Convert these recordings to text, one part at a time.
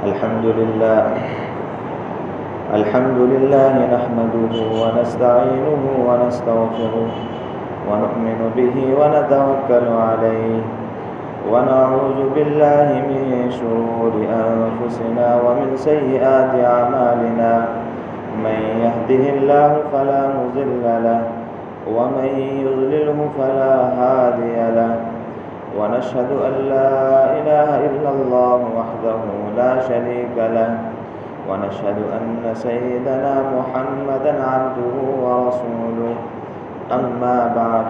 الحمد لله نحمده ونستعينه ونستغفره ونؤمن به ونتوكل عليه ونعوذ بالله من شرور أنفسنا ومن سيئات أعمالنا من يهده الله فلا مضل له ومن يضلله فلا هادي له ونشهد أن لا إله إلا الله وحده لا شريك له ونشهد أن سيدنا محمدا عبده ورسوله أما بعد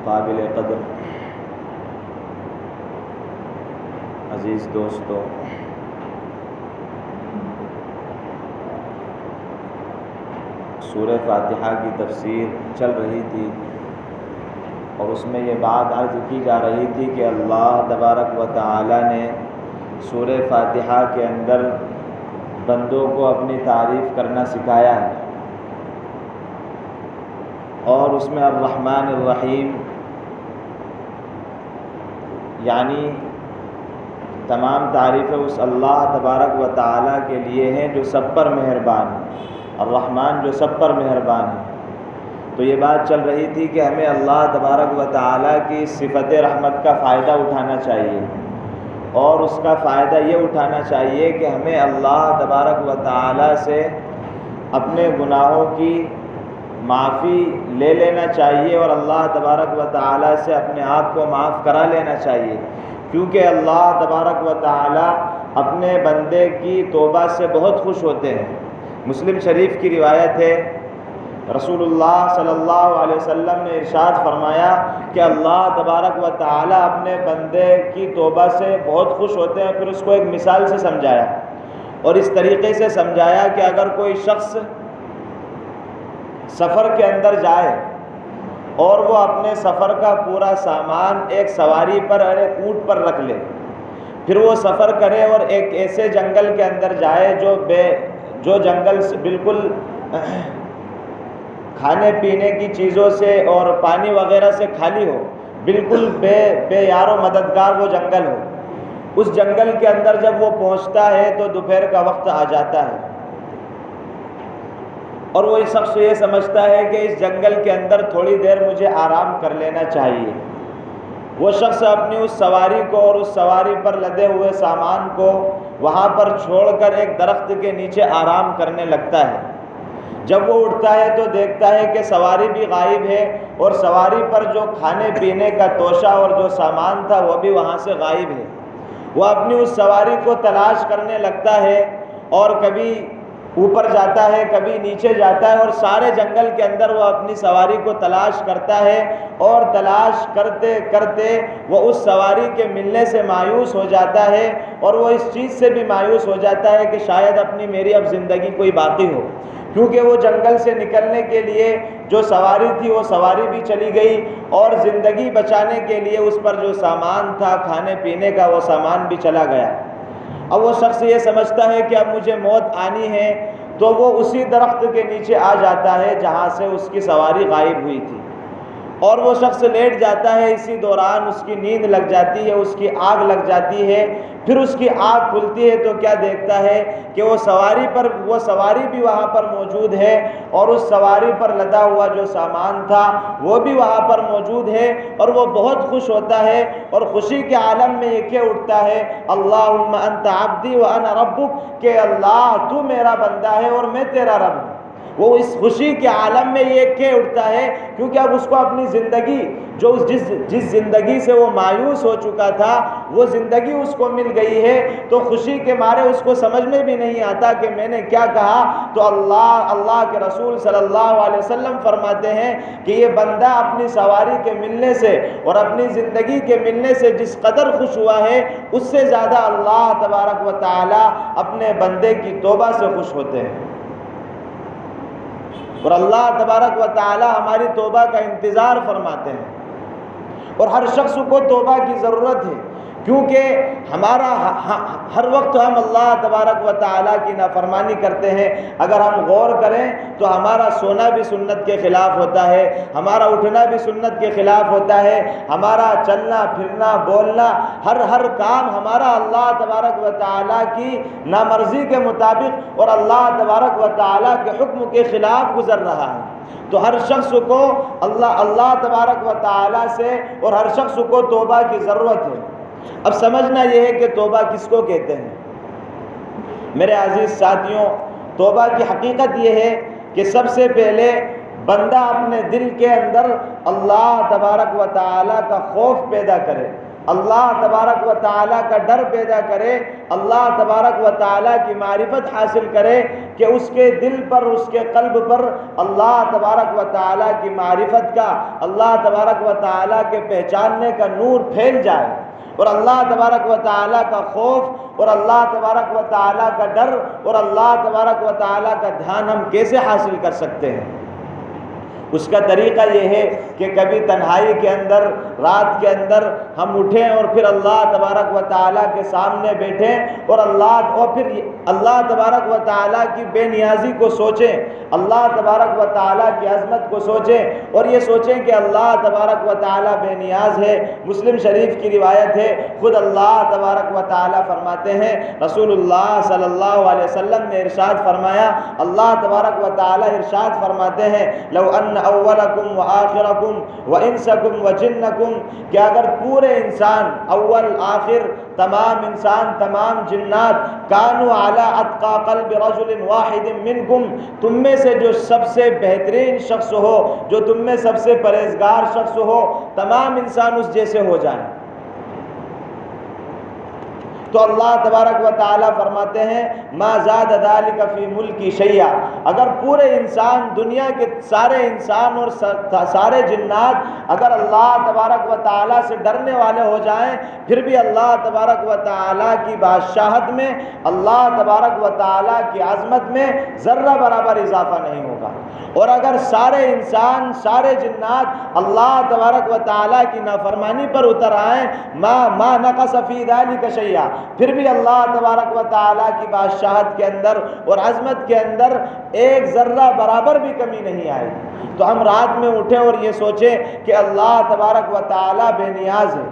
قابل قدر عزیز دوستو، سورہ فاتحہ کی تفسیر چل رہی تھی اور اس میں یہ بات عرض کی جا رہی تھی کہ اللہ تبارک و تعالی نے سورہ فاتحہ کے اندر بندوں کو اپنی تعریف کرنا سکھایا ہے، اور اس میں الرحمن الرحیم یعنی تمام تعریفیں اس اللہ تبارک و تعالی کے لیے ہیں جو سب پر مہربان ہے، الرحمن جو سب پر مہربان ہے۔ تو یہ بات چل رہی تھی کہ ہمیں اللہ تبارک و تعالی کی صفت رحمت کا فائدہ اٹھانا چاہیے، اور اس کا فائدہ یہ اٹھانا چاہیے کہ ہمیں اللہ تبارک و تعالی سے اپنے گناہوں کی معافی لے لینا چاہیے، اور اللہ تبارک و تعالی سے اپنے آپ کو معاف کرا لینا چاہیے، کیونکہ اللہ تبارک و تعالی اپنے بندے کی توبہ سے بہت خوش ہوتے ہیں۔ مسلم شریف کی روایت ہے، رسول اللہ صلی اللہ علیہ وسلم نے ارشاد فرمایا کہ اللہ تبارک و تعالی اپنے بندے کی توبہ سے بہت خوش ہوتے ہیں۔ پھر اس کو ایک مثال سے سمجھایا، اور اس طریقے سے سمجھایا کہ اگر کوئی شخص سفر کے اندر جائے اور وہ اپنے سفر کا پورا سامان ایک سواری پر اور ایک اونٹ پر رکھ لے، پھر وہ سفر کرے اور ایک ایسے جنگل کے اندر جائے جو جنگل بالکل کھانے پینے کی چیزوں سے اور پانی وغیرہ سے خالی ہو، بالکل بے یار و مددگار وہ جنگل ہو، اس جنگل کے اندر جب وہ پہنچتا ہے تو دوپہر کا وقت آ جاتا ہے، اور وہ اس شخص یہ سمجھتا ہے کہ اس جنگل کے اندر تھوڑی دیر مجھے آرام کر لینا چاہیے۔ وہ شخص اپنی اس سواری کو اور اس سواری پر لدے ہوئے سامان کو وہاں پر چھوڑ کر ایک درخت کے نیچے آرام کرنے لگتا ہے۔ جب وہ اٹھتا ہے تو دیکھتا ہے کہ سواری بھی غائب ہے، اور سواری پر جو کھانے پینے کا توشہ اور جو سامان تھا وہ بھی وہاں سے غائب ہے۔ وہ اپنی اس سواری کو تلاش کرنے لگتا ہے، اور کبھی اوپر جاتا ہے کبھی نیچے جاتا ہے، اور سارے جنگل کے اندر وہ اپنی سواری کو تلاش کرتا ہے، اور تلاش کرتے کرتے وہ اس سواری کے ملنے سے مایوس ہو جاتا ہے، اور وہ اس چیز سے بھی مایوس ہو جاتا ہے کہ شاید اپنی میری اب زندگی کوئی باقی ہو، کیونکہ وہ جنگل سے نکلنے کے لیے جو سواری تھی وہ سواری بھی چلی گئی، اور زندگی بچانے کے لیے اس پر جو سامان تھا کھانے پینے کا وہ سامان بھی چلا گیا۔ اب وہ شخص یہ سمجھتا ہے کہ اب مجھے موت آنی ہے، تو وہ اسی درخت کے نیچے آ جاتا ہے جہاں سے اس کی سواری غائب ہوئی تھی، اور وہ شخص لیٹ جاتا ہے۔ اسی دوران اس کی نیند لگ جاتی ہے، اس کی آنکھ لگ جاتی ہے۔ پھر اس کی آنکھ کھلتی ہے تو کیا دیکھتا ہے کہ وہ سواری بھی وہاں پر موجود ہے، اور اس سواری پر لدا ہوا جو سامان تھا وہ بھی وہاں پر موجود ہے، اور وہ بہت خوش ہوتا ہے، اور خوشی کے عالم میں یہ کہہ اٹھتا ہے اللہم انت عبدی وانا ربک، کہ اللہ تو میرا بندہ ہے اور میں تیرا رب ہوں۔ وہ اس خوشی کے عالم میں یہ کہہ اٹھتا ہے، کیونکہ اب اس کو اپنی زندگی جس زندگی سے وہ مایوس ہو چکا تھا وہ زندگی اس کو مل گئی ہے، تو خوشی کے مارے اس کو سمجھ میں بھی نہیں آتا کہ میں نے کیا کہا۔ تو اللہ کے رسول صلی اللہ علیہ وسلم فرماتے ہیں کہ یہ بندہ اپنی سواری کے ملنے سے اور اپنی زندگی کے ملنے سے جس قدر خوش ہوا ہے، اس سے زیادہ اللہ تبارک و تعالی اپنے بندے کی توبہ سے خوش ہوتے ہیں، اور اللہ تبارک و تعالی ہماری توبہ کا انتظار فرماتے ہیں، اور ہر شخص کو توبہ کی ضرورت ہے، کیونکہ ہمارا ہر وقت ہم اللہ تبارک و تعالیٰ کی نافرمانی کرتے ہیں۔ اگر ہم غور کریں تو ہمارا سونا بھی سنت کے خلاف ہوتا ہے، ہمارا اٹھنا بھی سنت کے خلاف ہوتا ہے، ہمارا چلنا پھرنا بولنا ہر کام ہمارا اللہ تبارک و تعالیٰ کی نامرضی کے مطابق اور اللہ تبارک و تعالیٰ کے حکم کے خلاف گزر رہا ہے۔ تو ہر شخص کو اللہ تبارک و تعالیٰ سے اور ہر شخص کو توبہ کی ضرورت ہے۔ اب سمجھنا یہ ہے کہ توبہ کس کو کہتے ہیں۔ میرے عزیز ساتھیوں، توبہ کی حقیقت یہ ہے کہ سب سے پہلے بندہ اپنے دل کے اندر اللہ تبارک و تعالیٰ کا خوف پیدا کرے، اللہ تبارک و تعالیٰ کا ڈر پیدا کرے، اللہ تبارک و تعالیٰ کی معرفت حاصل کرے کہ اس کے دل پر، اس کے قلب پر اللہ تبارک و تعالیٰ کی معرفت کا، اللہ تبارک و تعالیٰ کے پہچاننے کا نور پھیل جائے، اور اللہ تبارک و تعالیٰ کا خوف اور اللہ تبارک و تعالیٰ کا ڈر اور اللہ تبارک و تعالیٰ کا دھیان ہم کیسے حاصل کر سکتے ہیں۔ اس کا طریقہ یہ ہے کہ کبھی تنہائی کے اندر، رات کے اندر ہم اٹھیں اور پھر اللہ تبارک و تعالیٰ کے سامنے بیٹھیں اور پھر اللہ تبارک و تعالیٰ کی بے نیازی کو سوچیں، اللہ تبارک و تعالیٰ کی عظمت کو سوچیں، اور یہ سوچیں کہ اللہ تبارک و تعالیٰ بے نیاز ہے۔ مسلم شریف کی روایت ہے، خود اللہ تبارک و تعالیٰ فرماتے ہیں، رسول اللہ صلی اللہ علیہ وسلم نے ارشاد فرمایا، اللہ تبارک و تعالیٰ ارشاد فرماتے ہیں، لو ان اولکم و آخرکم و انسکم و جنکم، کہ اگر پورے انسان، اول آخر، تمام انسان، تمام جنات، کانوا علی اتقى قلب رجل واحد منکم، تم میں سے جو سب سے بہترین شخص ہو، جو تم میں سب سے پرہیزگار شخص ہو، تمام انسان اس جیسے ہو جائیں، تو اللہ تبارک و تعالیٰ فرماتے ہیں ما زاد ذلک فی ملکی شیئا، اگر پورے انسان، دنیا کے سارے انسان اور سارے جنات اگر اللہ تبارک و تعالیٰ سے ڈرنے والے ہو جائیں، پھر بھی اللہ تبارک و تعالیٰ کی بادشاہت میں، اللہ تبارک و تعالیٰ کی عظمت میں ذرہ برابر اضافہ نہیں ہوگا۔ اور اگر سارے انسان، سارے جنات اللہ تبارک و تعالیٰ کی نافرمانی پر اتر آئیں، ما نقص فی ذلک شیئا، پھر بھی اللہ تبارک و تعالیٰ کی بادشاہت کے اندر اور عظمت کے اندر ایک ذرہ برابر بھی کمی نہیں آئی۔ تو ہم رات میں اٹھیں اور یہ سوچیں کہ اللہ تبارک و تعالیٰ بے نیاز ہے،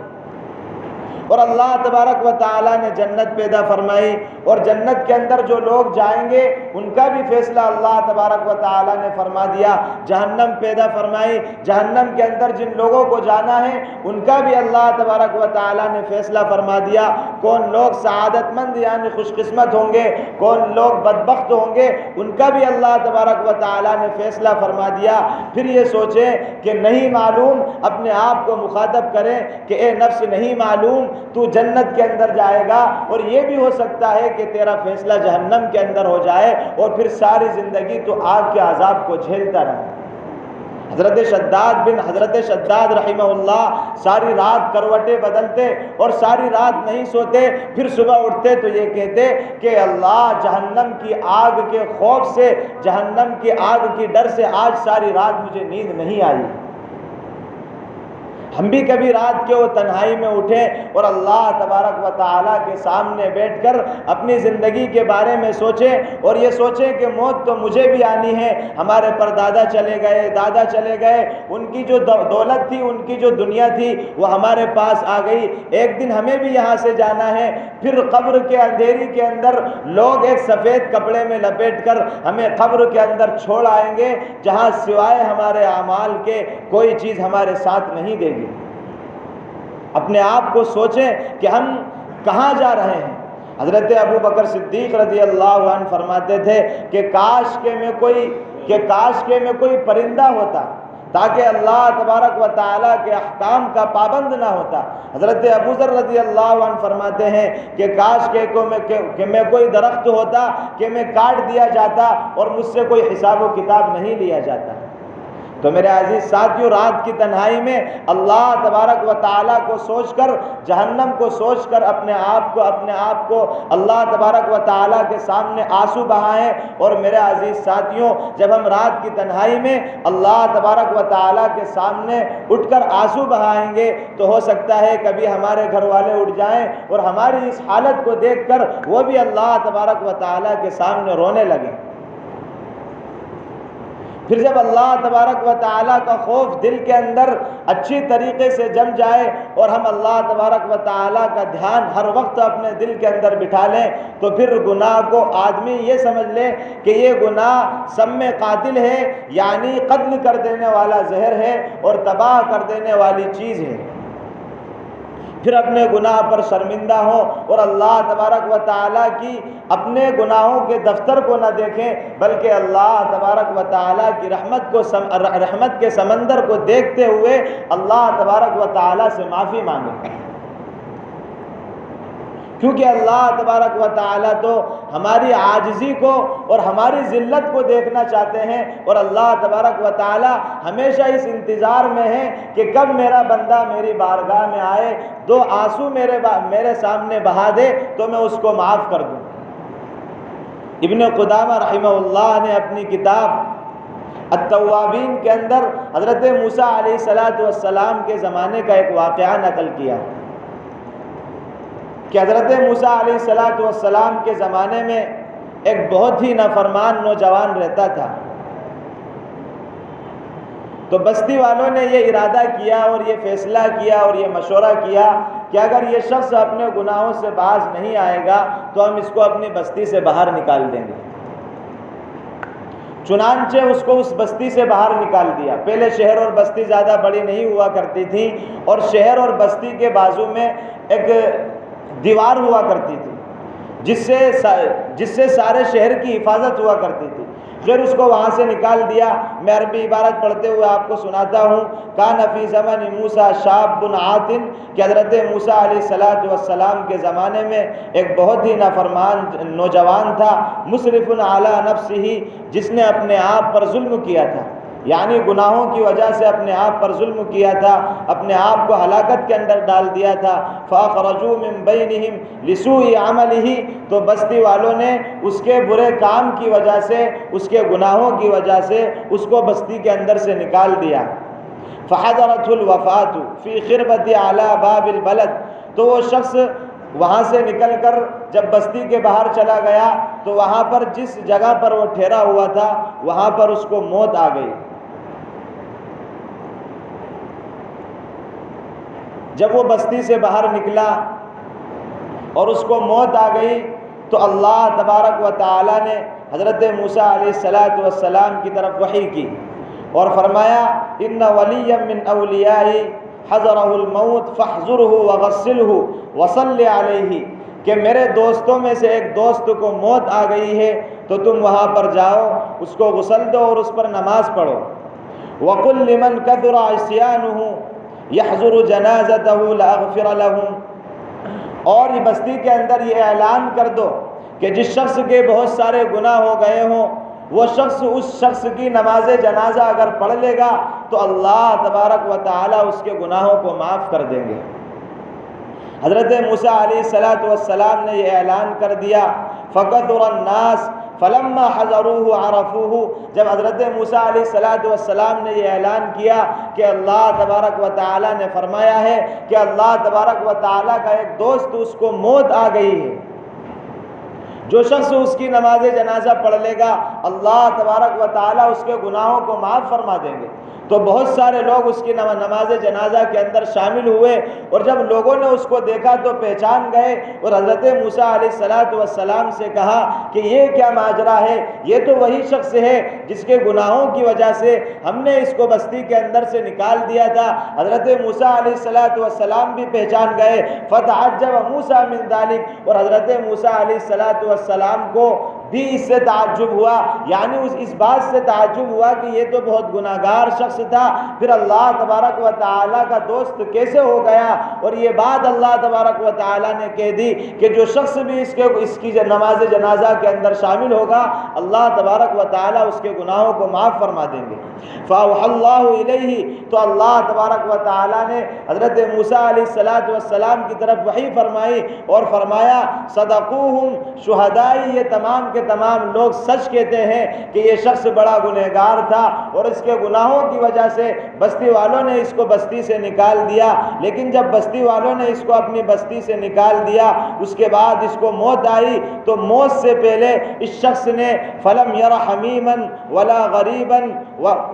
اور اللہ تبارک و تعالیٰ نے جنت پیدا فرمائی، اور جنت کے اندر جو لوگ جائیں گے ان کا بھی فیصلہ اللہ تبارک و تعالیٰ نے فرما دیا، جہنم پیدا فرمائی، جہنم کے اندر جن لوگوں کو جانا ہے ان کا بھی اللہ تبارک و تعالیٰ نے فیصلہ فرما دیا، کون لوگ سعادت مند یعنی خوش قسمت ہوں گے، کون لوگ بدبخت ہوں گے، ان کا بھی اللہ تبارک و تعالیٰ نے فیصلہ فرما دیا۔ پھر یہ سوچیں کہ نہیں معلوم، اپنے آپ کو مخاطب کریں کہ اے نفس نہیں معلوم، تو جنت کے اندر جائے گا، اور یہ بھی ہو سکتا ہے کہ تیرا فیصلہ جہنم کے اندر ہو جائے اور پھر ساری زندگی تو آگ کے عذاب کو جھیلتا رہے۔ حضرت شداد رحمہ اللہ ساری رات کروٹیں بدلتے اور ساری رات نہیں سوتے، پھر صبح اٹھتے تو یہ کہتے کہ اللہ، جہنم کی آگ کے خوف سے، جہنم کی آگ کی ڈر سے آج ساری رات مجھے نیند نہیں آئی۔ ہم بھی کبھی رات کے وہ تنہائی میں اٹھیں اور اللہ تبارک و تعالیٰ کے سامنے بیٹھ کر اپنی زندگی کے بارے میں سوچیں، اور یہ سوچیں کہ موت تو مجھے بھی آنی ہے، ہمارے پردادا چلے گئے، دادا چلے گئے، ان کی جو دولت تھی، ان کی جو دنیا تھی وہ ہمارے پاس آ گئی، ایک دن ہمیں بھی یہاں سے جانا ہے۔ پھر قبر کے اندھیری کے اندر لوگ ایک سفید کپڑے میں لپیٹ کر ہمیں قبر کے اندر چھوڑ آئیں گے، جہاں سوائے ہمارے اعمال کے کوئی چیز ہمارے ساتھ نہیں دے گی۔ اپنے آپ کو سوچیں کہ ہم کہاں جا رہے ہیں۔ حضرت ابو بکر صدیق رضی اللہ عنہ فرماتے تھے کہ کاش کے میں کوئی پرندہ ہوتا تاکہ اللہ تبارک و تعالیٰ کے احکام کا پابند نہ ہوتا۔ حضرت ابو ذر رضی اللہ عنہ فرماتے ہیں کہ کاش کہ میں کوئی درخت ہوتا کہ میں کاٹ دیا جاتا اور مجھ سے کوئی حساب و کتاب نہیں لیا جاتا۔ تو میرے عزیز ساتھیوں، رات کی تنہائی میں اللہ تبارک و تعالیٰ کو سوچ کر، جہنم کو سوچ کر اپنے آپ کو اللہ تبارک و تعالیٰ کے سامنے آنسو بہائیں۔ اور میرے عزیز ساتھیوں، جب ہم رات کی تنہائی میں اللہ تبارک و تعالیٰ کے سامنے اٹھ کر آنسو بہائیں گے تو ہو سکتا ہے کبھی ہمارے گھر والے اٹھ جائیں اور ہماری اس حالت کو دیکھ کر وہ بھی اللہ تبارک و تعالیٰ کے سامنے رونے لگیں۔ پھر جب اللہ تبارک و تعالیٰ کا خوف دل کے اندر اچھی طریقے سے جم جائے اور ہم اللہ تبارک و تعالیٰ کا دھیان ہر وقت اپنے دل کے اندر بٹھا لیں، تو پھر گناہ کو آدمی یہ سمجھ لے کہ یہ گناہ سم قاتل ہے، یعنی قتل کر دینے والا زہر ہے اور تباہ کر دینے والی چیز ہے۔ پھر اپنے گناہ پر شرمندہ ہوں اور اللہ تبارک و تعالیٰ کی اپنے گناہوں کے دفتر کو نہ دیکھیں، بلکہ اللہ تبارک و تعالیٰ کی رحمت کے سمندر کو دیکھتے ہوئے اللہ تبارک و تعالیٰ سے معافی مانگیں۔ کیونکہ اللہ تبارک و تعالیٰ تو ہماری عاجزی کو اور ہماری ذلت کو دیکھنا چاہتے ہیں، اور اللہ تبارک و تعالیٰ ہمیشہ اس انتظار میں ہے کہ کب میرا بندہ میری بارگاہ میں آئے، دو آنسو میرے سامنے بہا دے تو میں اس کو معاف کر دوں۔ ابن قدامہ رحمہ اللہ نے اپنی کتاب التوابین کے اندر حضرت موسیٰ علیہ السلام کے زمانے کا ایک واقعہ نقل کیا کہ حضرت موسیٰ علیہ السلام کے زمانے میں ایک بہت ہی نافرمان نوجوان رہتا تھا۔ تو بستی والوں نے یہ ارادہ کیا اور یہ فیصلہ کیا اور یہ مشورہ کیا کہ اگر یہ شخص اپنے گناہوں سے باز نہیں آئے گا تو ہم اس کو اپنی بستی سے باہر نکال دیں گے۔ چنانچہ اس کو اس بستی سے باہر نکال دیا۔ پہلے شہر اور بستی زیادہ بڑی نہیں ہوا کرتی تھی، اور شہر اور بستی کے بازو میں ایک دیوار ہوا کرتی تھی جس سے سارے شہر کی حفاظت ہوا کرتی تھی۔ پھر اس کو وہاں سے نکال دیا۔ میں عربی عبارت پڑھتے ہوئے آپ کو سناتا ہوں۔ کان فی زمن موسیٰ شاب عاتن، کہ حضرت موسیٰ علیہ السلام کے زمانے میں ایک بہت ہی نافرمان نوجوان تھا، مسرف علی نفسہ، جس نے اپنے آپ پر ظلم کیا تھا، یعنی گناہوں کی وجہ سے اپنے آپ پر ظلم کیا تھا، اپنے آپ کو ہلاکت کے اندر ڈال دیا تھا۔ فَأَخْرَجُوا مِن بَيْنِهِمْ لِسُوءِ عَمَلِهِ، تو بستی والوں نے اس کے برے کام کی وجہ سے، اس کے گناہوں کی وجہ سے اس کو بستی کے اندر سے نکال دیا۔ فَحَضَرَتْهُ الْوَفَاةُ فِي خِرْبَةِ عَلَى بَابِ الْبَلَدِ، تو وہ شخص وہاں سے نکل کر جب بستی کے باہر چلا گیا تو وہاں پر جس جگہ پر وہ ٹھہرا ہوا تھا وہاں پر اس کو موت آ گئی۔ جب وہ بستی سے باہر نکلا اور اس کو موت آ گئی تو اللہ تبارک و تعالیٰ نے حضرت موسیٰ علیہ السلام کی طرف وحی کی اور فرمایا ان ولیا من اولیائی حضرہ الموت فاحذرہ وغسلہ وصلی علیہ، کہ میرے دوستوں میں سے ایک دوست کو موت آ گئی ہے تو تم وہاں پر جاؤ، اس کو غسل دو اور اس پر نماز پڑھو۔ وقل لمن کثر عصیانہ یحضر جنازتہ لاغفر لہم، اور یہ بستی کے اندر یہ اعلان کر دو کہ جس شخص کے بہت سارے گناہ ہو گئے ہوں وہ شخص اس شخص کی نماز جنازہ اگر پڑھ لے گا تو اللہ تبارک و تعالیٰ اس کے گناہوں کو معاف کر دیں گے۔ حضرت موسیٰ علیہ السلام نے یہ اعلان کر دیا۔ فَكَثُرَ النَّاسِ فَلَمَّا حَضَرُوهُ عَرَفُوهُ، جب حضرت موسیٰ علیہ السلام نے یہ اعلان کیا کہ اللہ تبارک و تعالیٰ نے فرمایا ہے کہ اللہ تبارک و تعالیٰ کا ایک دوست اس کو موت آ گئی ہے، جو شخص اس کی نماز جنازہ پڑھ لے گا اللہ تبارک و تعالیٰ اس کے گناہوں کو معاف فرما دیں گے، تو بہت سارے لوگ اس کی نماز جنازہ کے اندر شامل ہوئے، اور جب لوگوں نے اس کو دیکھا تو پہچان گئے اور حضرت موسیٰ علیہ السلام سے کہا کہ یہ کیا ماجرا ہے، یہ تو وہی شخص ہے جس کے گناہوں کی وجہ سے ہم نے اس کو بستی کے اندر سے نکال دیا تھا۔ حضرت موسیٰ علیہ السلام بھی پہچان گئے۔ فتعجب موسیٰ من ذلک، اور حضرت موسیٰ علیہ السلام کو بھی اس سے تعجب ہوا، یعنی اس بات سے تعجب ہوا کہ یہ تو بہت گناہگار شخص تھا، پھر اللہ تبارک و تعالیٰ کا دوست کیسے ہو گیا؟ اور یہ بات اللہ تبارک و تعالیٰ نے کہہ دی کہ جو شخص بھی اس کی نماز جنازہ کے اندر شامل ہوگا، اللہ تبارک و تعالیٰ اس کے گناہوں کو معاف فرما دیں گے۔ فَأَوْحَى اللَّهُ إِلَيْهِ، تو اللہ تبارک و تعالیٰ نے حضرت موسیٰ علیہ السلام کی طرف وحی فرمائی اور فرمایا صدقوہم شہدائی، یہ تمام کے تمام لوگ سچ کہتے ہیں کہ یہ شخص بڑا گنہگار تھا اور اس کے گناہوں کی وجہ سے بستی والوں نے اس کو بستی سے نکال دیا، لیکن جب بستی والوں نے اس کو اپنی بستی سے نکال دیا، اس کے بعد اس کو موت آئی، تو موت سے پہلے اس شخص نے فلم یر حمیما ولا غریبا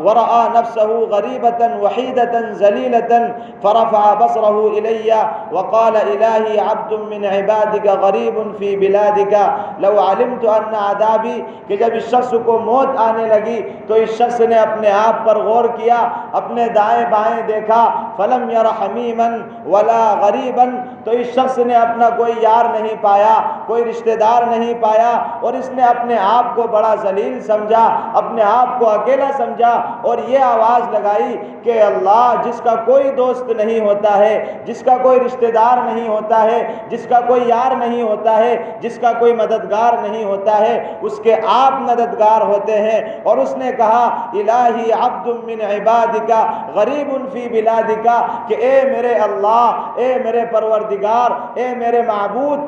ورأى نفسه غریبة وحیدة ذلیلة فرفع بصره الی وقال الہی عبد من عبادک غریب فی بلادک لو علمت ان عذابی، کہ جب اس شخص کو موت آنے لگی تو اس شخص نے اپنے آپ پر غور کیا، اپنے دائیں بائیں دیکھا، فلم یر حمیما ولا غریبا، تو اس شخص نے اپنا کوئی یار نہیں پایا، کوئی رشتہ دار نہیں پایا، اور اس نے اپنے آپ کو بڑا ذلیل سمجھا، اپنے آپ کو اکیلا سمجھا، اور یہ آواز لگائی کہ اللہ جس کا کوئی دوست نہیں ہوتا ہے، جس کا کوئی رشتہ دار نہیں ہوتا ہے، جس کا کوئی یار نہیں ہوتا ہے، جس کا کوئی مددگار نہیں ہوتا ہے، اس کے آپ مددگار ہوتے ہیں۔ اور اس نے کہا الہی عبد من عبادک غریب فی بلادک، کہ اے میرے اللہ، اے میرے پروردگار، اے میرے معبود،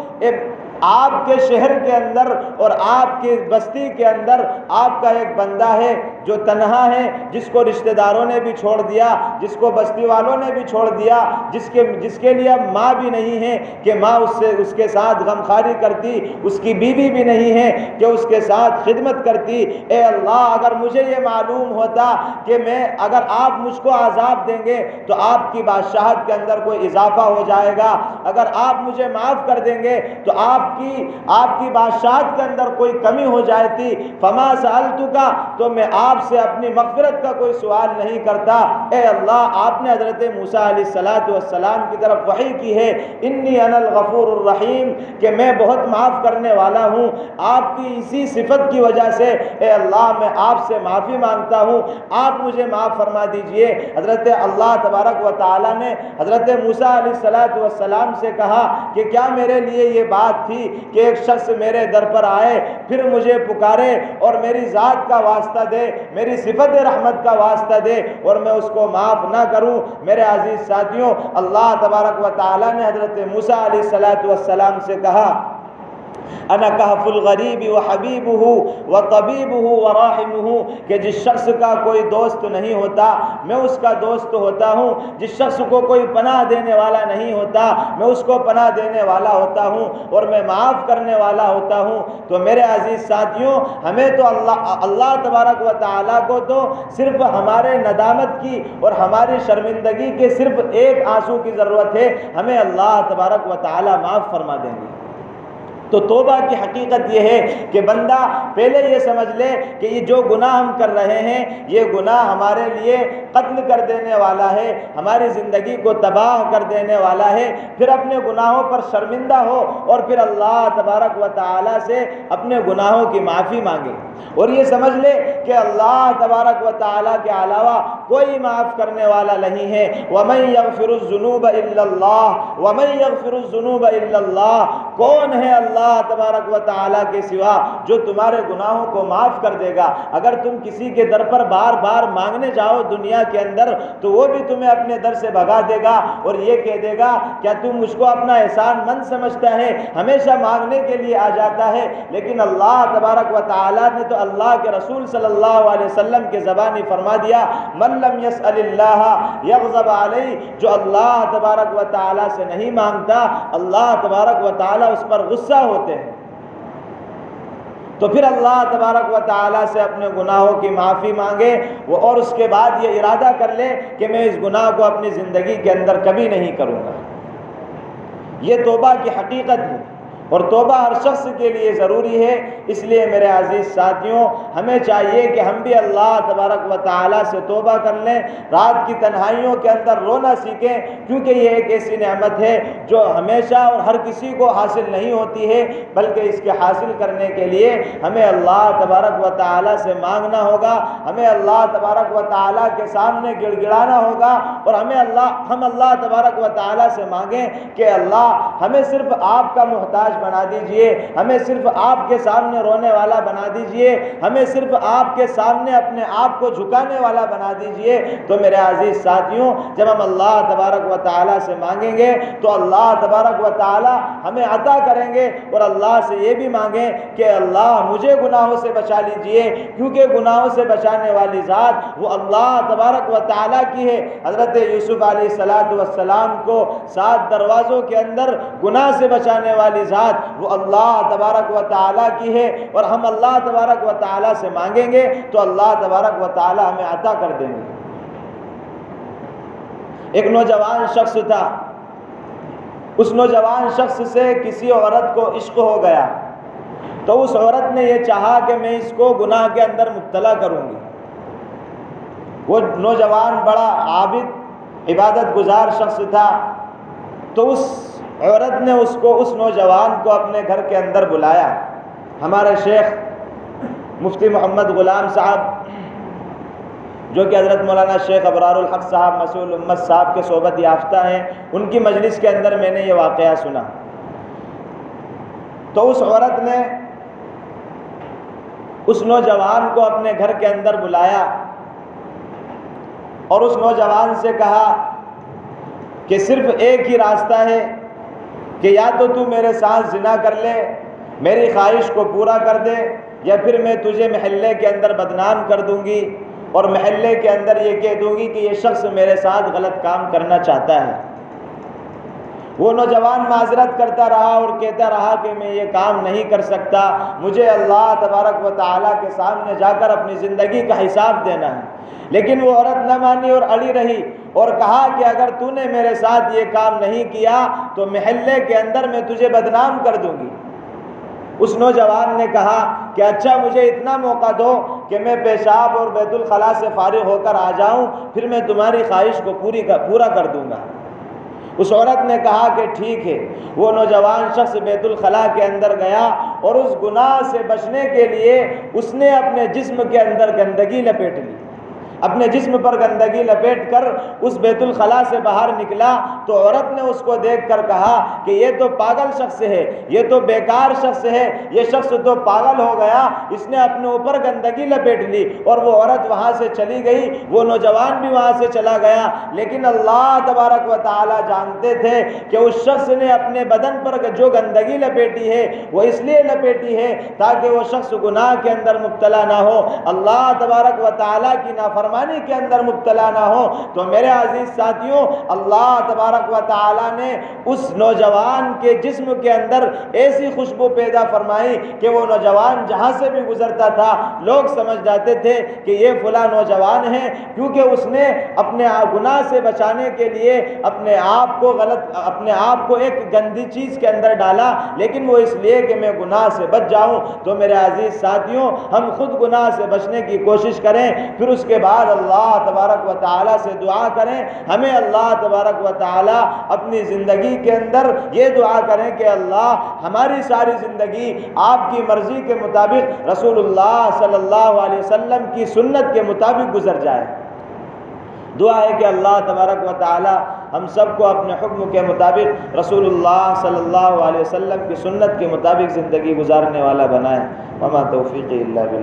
آپ کے شہر کے اندر اور آپ کی بستی کے اندر آپ کا ایک بندہ ہے جو تنہا ہے، جس کو رشتہ داروں نے بھی چھوڑ دیا، جس کو بستی والوں نے بھی چھوڑ دیا، جس کے لیے ماں بھی نہیں ہے کہ ماں اس کے ساتھ غمخواری کرتی، اس کی بیوی بھی نہیں ہے کہ اس کے ساتھ خدمت کرتی۔ اے اللہ اگر مجھے یہ معلوم ہوتا کہ اگر آپ مجھ کو عذاب دیں گے تو آپ کی بادشاہت کے اندر کوئی اضافہ ہو جائے گا، اگر آپ مجھے معاف کر دیں گے تو آپ کی بادشاہت کے اندر کوئی کمی ہو جاتی، فما سألتک، تو میں آپ سے اپنی مغفرت کا کوئی سوال نہیں کرتا۔ اے اللہ آپ نے حضرت موسیٰ علیہ السلام کی طرف وحی کی ہے انی انا الغفور الرحیم، کہ میں بہت معاف کرنے والا ہوں، آپ کی اسی صفت کی وجہ سے اے اللہ میں آپ سے معافی مانگتا ہوں، آپ مجھے معاف فرما دیجئے۔ حضرت اللہ تبارک و تعالی نے حضرت موسیٰ علیہ السلام سے کہا کہ کیا میرے لیے یہ بات تھی کہ ایک شخص میرے در پر آئے، پھر مجھے پکارے اور میری ذات کا واسطہ دے، میری صفت رحمت کا واسطہ دے، اور میں اس کو معاف نہ کروں؟ میرے عزیز ساتھیوں، اللہ تبارک و تعالی نے حضرت موسیٰ علیہ السلام سے کہا انا کہف الغریب وحبیبہ وطبیبہ وراحمہ، کہ جس شخص کا کوئی دوست نہیں ہوتا میں اس کا دوست ہوتا ہوں، جس شخص کو کوئی پناہ دینے والا نہیں ہوتا میں اس کو پناہ دینے والا ہوتا ہوں، اور میں معاف کرنے والا ہوتا ہوں۔ تو میرے عزیز ساتھیوں، ہمیں تو اللہ تبارک و تعالیٰ کو تو صرف ہمارے ندامت کی اور ہماری شرمندگی کے صرف ایک آنسو کی ضرورت ہے، ہمیں اللہ تبارک و تعالیٰ معاف فرما دیں گے۔ تو توبہ کی حقیقت یہ ہے کہ بندہ پہلے یہ سمجھ لے کہ یہ جو گناہ ہم کر رہے ہیں یہ گناہ ہمارے لیے قتل کر دینے والا ہے، ہماری زندگی کو تباہ کر دینے والا ہے، پھر اپنے گناہوں پر شرمندہ ہو اور پھر اللہ تبارک و تعالی سے اپنے گناہوں کی معافی مانگے، اور یہ سمجھ لے کہ اللہ تبارک و تعالی کے علاوہ کوئی معاف کرنے والا نہیں ہے۔ وَمَن يَغْفِرُ الذُّنُوبَ إِلَّا اللَّهُ وَمَن يَغْفِرُ الذُّنُوبَ إِلَّا اللَّهُ، کون ہے اللہ تبارک و تعالی کے سوا جو تمہارے گناہوں کو معاف کر دے گا؟ اگر تم کسی کے در پر بار بار مانگنے جاؤ دنیا کے اندر تو وہ بھی تمہیں اپنے در سے بھگا دے گا اور یہ کہہ دے گا کیا تم مجھ کو اپنا احسان مند سمجھتا ہے، ہمیشہ مانگنے کے لیے آ جاتا ہے؟ لیکن اللہ تبارک و تعالی نے تو اللہ کے رسول صلی اللہ علیہ وسلم کے زبانی فرما دیا من لم يسأل اللہ یغضب علیہ، جو اللہ تبارک و تعالی سے نہیں مانگتا اللہ تبارک و تعالی اس پر غصہ ہوتے ہیں۔ تو پھر اللہ تبارک و تعالی سے اپنے گناہوں کی معافی مانگے اور اس کے بعد یہ ارادہ کر لے کہ میں اس گناہ کو اپنی زندگی کے اندر کبھی نہیں کروں گا۔ یہ توبہ کی حقیقت ہے۔ اور توبہ ہر شخص کے لیے ضروری ہے۔ اس لیے میرے عزیز ساتھیوں، ہمیں چاہیے کہ ہم بھی اللہ تبارک و تعالیٰ سے توبہ کر لیں، رات کی تنہائیوں کے اندر رونا سیکھیں، کیونکہ یہ ایک ایسی نعمت ہے جو ہمیشہ اور ہر کسی کو حاصل نہیں ہوتی ہے، بلکہ اس کے حاصل کرنے کے لیے ہمیں اللہ تبارک و تعالیٰ سے مانگنا ہوگا، ہمیں اللہ تبارک و تعالیٰ کے سامنے گڑ گڑانا ہوگا، اور ہم اللہ تبارک و تعالیٰ سے مانگیں کہ اللہ ہمیں صرف آپ کا محتاج بنا دیجئے، ہمیں صرف آپ کے سامنے رونے والا بنا دیجئے، ہمیں صرف آپ کے سامنے اپنے آپ کو جھکانے والا بنا دیجئے۔ تو میرے عزیز ساتھیوں، جب ہم اللہ تبارک و تعالیٰ سے مانگیں گے تو اللہ تبارک و تعالیٰ ہمیں عطا کریں گے، اور اللہ سے یہ بھی مانگیں کہ اللہ مجھے گناہوں سے بچا لیجئے، کیونکہ گناہوں سے بچانے والی ذات وہ اللہ تبارک و تعالیٰ کی ہے۔ حضرت یوسف علیہ السلام کو 7 دروازوں کے اندر گناہ سے بچانے والی ذات وہ اللہ تبارک و تعالیٰ کی ہے، اور ہم اللہ تبارک و تعالیٰ سے مانگیں گے تو اللہ تبارک و تعالیٰ ہمیں عطا کر دیں گے۔ ایک نوجوان شخص تھا، اس نوجوان شخص سے کسی عورت کو عشق ہو گیا، تو اس عورت نے یہ چاہا کہ میں اس کو گناہ کے اندر مبتلا کروں گی۔ وہ نوجوان بڑا عابد عبادت گزار شخص تھا، تو اس عورت نے اس نوجوان کو اپنے گھر کے اندر بلایا۔ ہمارے شیخ مفتی محمد غلام صاحب، جو کہ حضرت مولانا شیخ ابرار الحق صاحب مسئول امت صاحب کے صحبت یافتہ ہیں، ان کی مجلس کے اندر میں نے یہ واقعہ سنا۔ تو اس عورت نے اس نوجوان کو اپنے گھر کے اندر بلایا اور اس نوجوان سے کہا کہ صرف ایک ہی راستہ ہے کہ یا تو میرے ساتھ زنا کر لے، میری خواہش کو پورا کر دے، یا پھر میں تجھے محلے کے اندر بدنام کر دوں گی اور محلے کے اندر یہ کہہ دوں گی کہ یہ شخص میرے ساتھ غلط کام کرنا چاہتا ہے۔ وہ نوجوان معذرت کرتا رہا اور کہتا رہا کہ میں یہ کام نہیں کر سکتا، مجھے اللہ تبارک و تعالیٰ کے سامنے جا کر اپنی زندگی کا حساب دینا ہے۔ لیکن وہ عورت نہ مانی اور اڑی رہی اور کہا کہ اگر تو نے میرے ساتھ یہ کام نہیں کیا تو محلے کے اندر میں تجھے بدنام کر دوں گی۔ اس نوجوان نے کہا کہ اچھا مجھے اتنا موقع دو کہ میں پیشاب اور بیت الخلاء سے فارغ ہو کر آ جاؤں، پھر میں تمہاری خواہش کو پورا کر دوں گا۔ اس عورت نے کہا کہ ٹھیک ہے۔ وہ نوجوان شخص بیت الخلاء کے اندر گیا اور اس گناہ سے بچنے کے لیے اس نے اپنے جسم کے اندر گندگی لپیٹ لی، اپنے جسم پر گندگی لپیٹ کر اس بیت الخلاء سے باہر نکلا، تو عورت نے اس کو دیکھ کر کہا کہ یہ تو پاگل شخص ہے، یہ تو بیکار شخص ہے، یہ شخص تو پاگل ہو گیا، اس نے اپنے اوپر گندگی لپیٹ لی۔ اور وہ عورت وہاں سے چلی گئی، وہ نوجوان بھی وہاں سے چلا گیا، لیکن اللہ تبارک و تعالی جانتے تھے کہ اس شخص نے اپنے بدن پر جو گندگی لپیٹی ہے وہ اس لیے لپیٹی ہے تاکہ وہ شخص گناہ کے اندر مبتلا نہ ہو، اللہ تبارک و تعالی کی نافرمانی کے اندر مبتلا نہ ہو۔ تو میرے عزیز ساتھیوں، اللہ تبارک و تعالی نے اس نوجوان کے جسم کے اندر ایسی خوشبو پیدا فرمائی کہ وہ نوجوان جہاں سے بھی گزرتا تھا لوگ سمجھ جاتے تھے کہ یہ فلاں نوجوان ہے، کیونکہ اس نے اپنے گناہ سے بچانے کے لیے اپنے آپ کو ایک گندی چیز کے اندر ڈالا، لیکن وہ اس لیے کہ میں گناہ سے بچ جاؤں۔ تو میرے عزیز ساتھیوں، ہم خود گناہ سے بچنے کی کوشش کریں، پھر اس کے بعد اللہ تبارک و تعالیٰ سے دعا کریں۔ ہمیں اللہ تبارک و تعالیٰ اپنی زندگی کے اندر یہ دعا کریں کہ اللہ ہماری ساری زندگی آپ کی مرضی کے مطابق، رسول اللہ صلی اللہ علیہ وسلم کی سنت کے مطابق گزر جائے۔ دعا ہے کہ اللہ تبارک و تعالی ہم سب کو اپنے حکم کے مطابق رسول اللہ صلی اللہ علیہ وسلم کی سنت کے مطابق زندگی گزارنے والا بنائے۔ وما توفیقی الا باللہ۔